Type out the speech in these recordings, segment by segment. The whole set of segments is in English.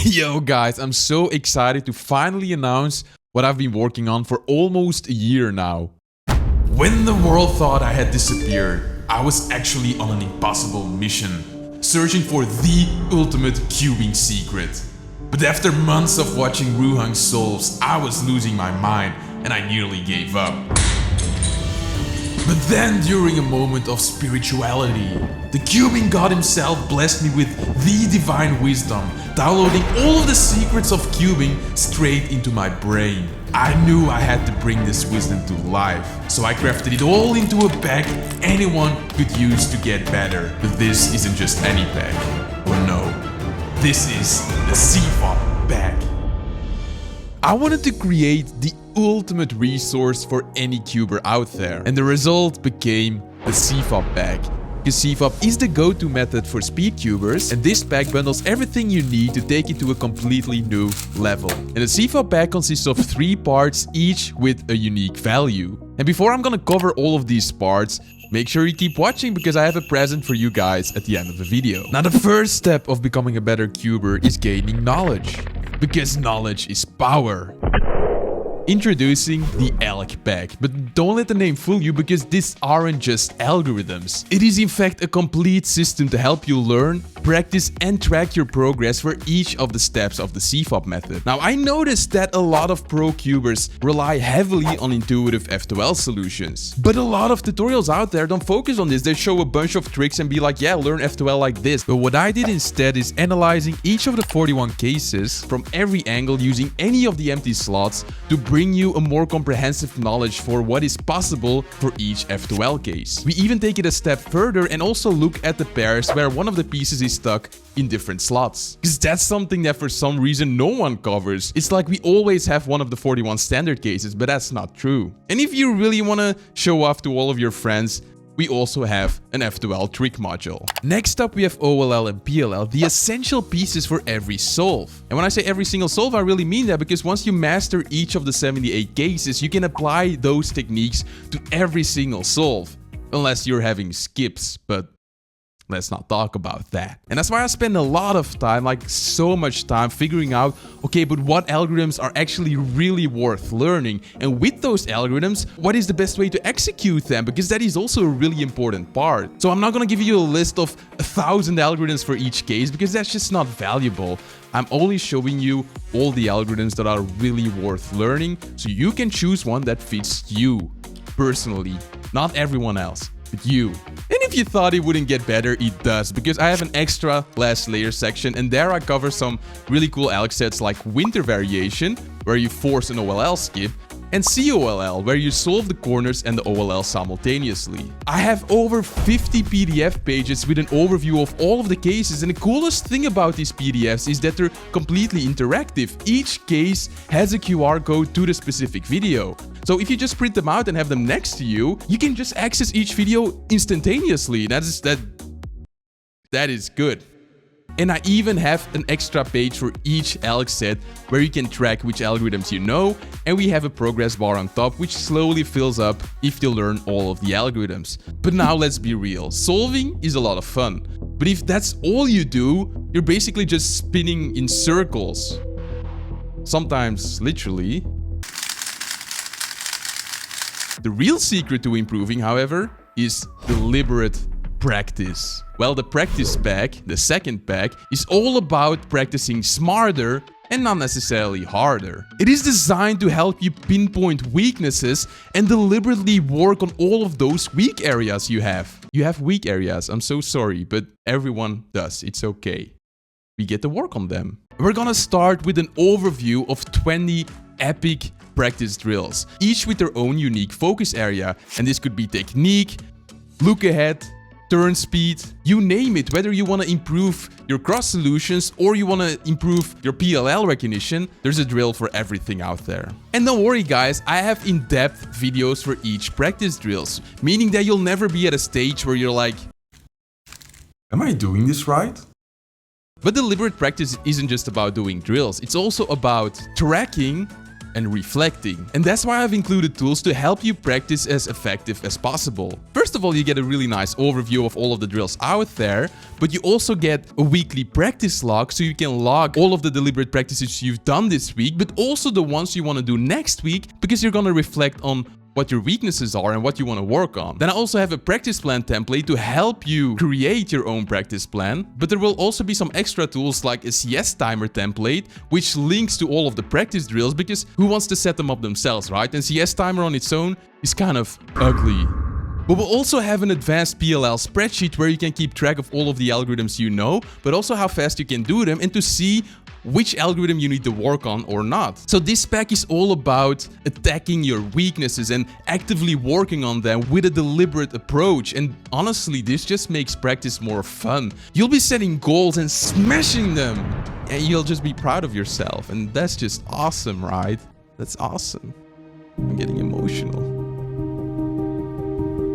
Yo guys, I'm so excited to finally announce what I've been working on for almost a year now. When the world thought I had disappeared, I was actually on an impossible mission, searching for the ultimate cubing secret. But after months of watching Rooyen solves, I was losing my mind and I nearly gave up. But then, during a moment of spirituality, the cubing god himself blessed me with the divine wisdom, downloading all of the secrets of cubing straight into my brain. I knew I had to bring this wisdom to life, so I crafted it all into a bag anyone could use to get better. But this isn't just any bag. Or no, this is the CFOP bag. I wanted to create the ultimate resource for any cuber out there, and the result became the CFOP bag. Because CFOP is the go-to method for speed cubers, and this bag bundles everything you need to take it to a completely new level. And the CFOP bag consists of 3 parts, each with a unique value. And before I'm gonna cover all of these parts, make sure you keep watching because I have a present for you guys at the end of the video. Now, the first step of becoming a better cuber is gaining knowledge. Because knowledge is power. Introducing the ALK bag, but don't let the name fool you because these aren't just algorithms. It is in fact a complete system to help you learn, practice and track your progress for each of the steps of the CFOP method. Now, I noticed that a lot of pro cubers rely heavily on intuitive F2L solutions, but a lot of tutorials out there don't focus on this. They show a bunch of tricks and be like, yeah, learn F2L like this. But what I did instead is analyzing each of the 41 cases from every angle using any of the empty slots to bring you a more comprehensive knowledge for what is possible for each F2L case. We even take it a step further and also look at the pairs where one of the pieces is stuck in different slots. Because that's something that for some reason no one covers. It's like we always have one of the 41 standard cases, but that's not true. And if you really want to show off to all of your friends, we also have an F2L trick module. Next up, we have OLL and PLL, the essential pieces for every solve. And when I say every single solve, I really mean that because once you master each of the 78 cases, you can apply those techniques to every single solve. Unless you're having skips, but let's not talk about that. And that's why I spend a lot of time, like so much time, figuring out, okay, but what algorithms are actually really worth learning? And with those algorithms, what is the best way to execute them? Because that is also a really important part. So I'm not gonna give you a list of 1,000 algorithms for each case because that's just not valuable. I'm only showing you all the algorithms that are really worth learning so you can choose one that fits you personally, not everyone else. You. And if you thought it wouldn't get better, it does, because I have an extra last layer section and there I cover some really cool ALK sets like Winter Variation, where you force an OLL skip, and COLL, where you solve the corners and the OLL simultaneously. I have over 50 PDF pages with an overview of all of the cases, and the coolest thing about these PDFs is that they're completely interactive. Each case has a QR code to the specific video. So if you just print them out and have them next to you, you can just access each video instantaneously. That is good. And I even have an extra page for each ALK set where you can track which algorithms you know, and we have a progress bar on top which slowly fills up if you learn all of the algorithms. But now let's be real, solving is a lot of fun. But if that's all you do, you're basically just spinning in circles. Sometimes literally. The real secret to improving, however, is deliberate practice. Well, the practice bag, the second bag, is all about practicing smarter and not necessarily harder. It is designed to help you pinpoint weaknesses and deliberately work on all of those weak areas you have. You have weak areas, I'm so sorry, but everyone does, it's okay. We get to work on them. We're gonna start with an overview of 20 epic practice drills, each with their own unique focus area, and this could be technique, look ahead, turn speed, you name it. Whether you want to improve your cross solutions or you want to improve your PLL recognition, there's a drill for everything out there. And don't worry guys, I have in-depth videos for each practice drills, meaning that you'll never be at a stage where you're like, am I doing this right? But deliberate practice isn't just about doing drills, it's also about tracking and reflecting. And that's why I've included tools to help you practice as effective as possible. First of all, you get a really nice overview of all of the drills out there, but you also get a weekly practice log so you can log all of the deliberate practices you've done this week, but also the ones you want to do next week, because you're going to reflect on what your weaknesses are and what you want to work on. Then I also have a practice plan template to help you create your own practice plan, but there will also be some extra tools like a CS timer template, which links to all of the practice drills, because who wants to set them up themselves, right? And CS timer on its own is kind of ugly. But we'll also have an advanced PLL spreadsheet where you can keep track of all of the algorithms you know, but also how fast you can do them, and to see which algorithm you need to work on or not. So this pack is all about attacking your weaknesses and actively working on them with a deliberate approach. And honestly, this just makes practice more fun. You'll be setting goals and smashing them, and you'll just be proud of yourself. And that's just awesome, right? That's awesome. I'm getting emotional.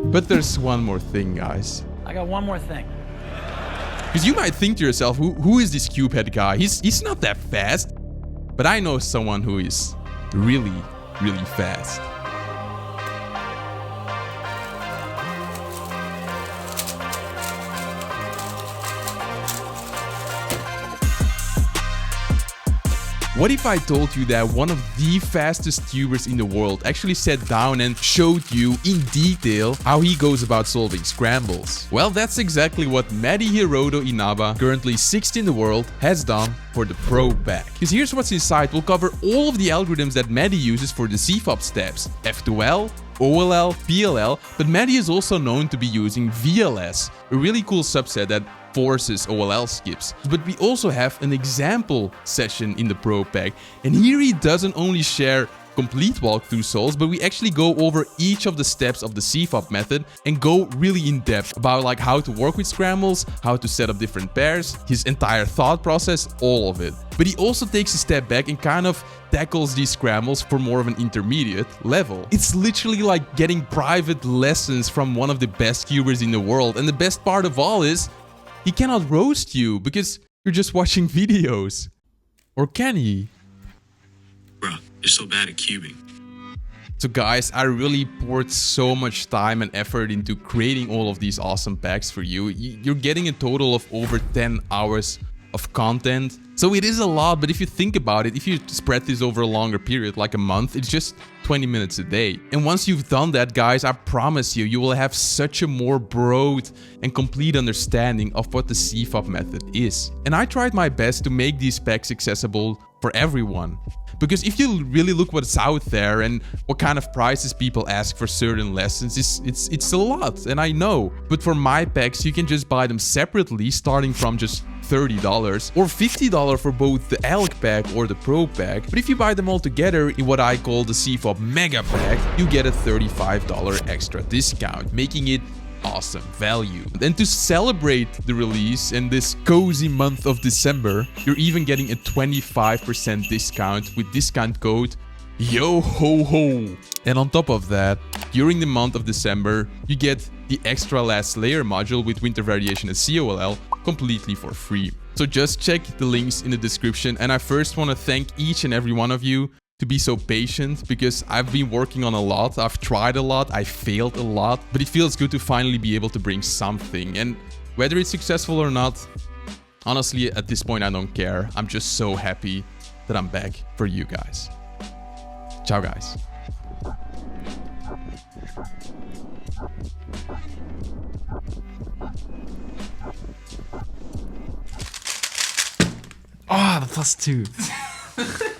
But there's one more thing, guys. I got one more thing. Because you might think to yourself, who is this cubehead guy? He's not that fast. But I know someone who is really, really fast. What if I told you that one of the fastest tubers in the world actually sat down and showed you in detail how he goes about solving scrambles? Well, that's exactly what Matty Inaba, currently 6th in the world, has done for the Pro pack. Because here's what's inside. We'll cover all of the algorithms that Matty uses for the CFOP steps: F2L, OLL, PLL, but Matty is also known to be using VLS, a really cool subset that forces OLL skips. But we also have an example session in the Pro pack, and here he doesn't only share complete walkthrough solves, but we actually go over each of the steps of the CFOP method and go really in depth about like how to work with scrambles, how to set up different pairs, his entire thought process, all of it. But he also takes a step back and kind of tackles these scrambles for more of an intermediate level. It's literally like getting private lessons from one of the best cubers in the world. And the best part of all is he cannot roast you because you're just watching videos. Or can he? Bruh, you're so bad at cubing. So guys, I really poured so much time and effort into creating all of these awesome packs for you. You're getting a total of over 10 hours of content. So it is a lot, but if you think about it, if you spread this over a longer period, like a month, it's just 20 minutes a day. And once you've done that, guys, I promise you, you will have such a more broad and complete understanding of what the CFOP method is. And I tried my best to make these packs accessible for everyone. Because if you really look what's out there and what kind of prices people ask for certain lessons, it's a lot, and I know. But for my packs, you can just buy them separately, starting from just $30 or $50 for both the ALK pack or the Pro pack. But if you buy them all together in what I call the CFOP Mega Pack, you get a $35 extra discount, making it awesome value. And to celebrate the release in this cozy month of December, you're even getting a 25% discount with discount code YOHOHO. And on top of that, during the month of December, you get the extra last layer module with winter variation and COLL completely for free. So just check the links in the description. And I first want to thank each and every one of you to be so patient, because I've been working on a lot, I've tried a lot, I failed a lot, but it feels good to finally be able to bring something. And whether it's successful or not, honestly, at this point, I don't care. I'm just so happy that I'm back for you guys. Ciao, guys. Oh, the +2.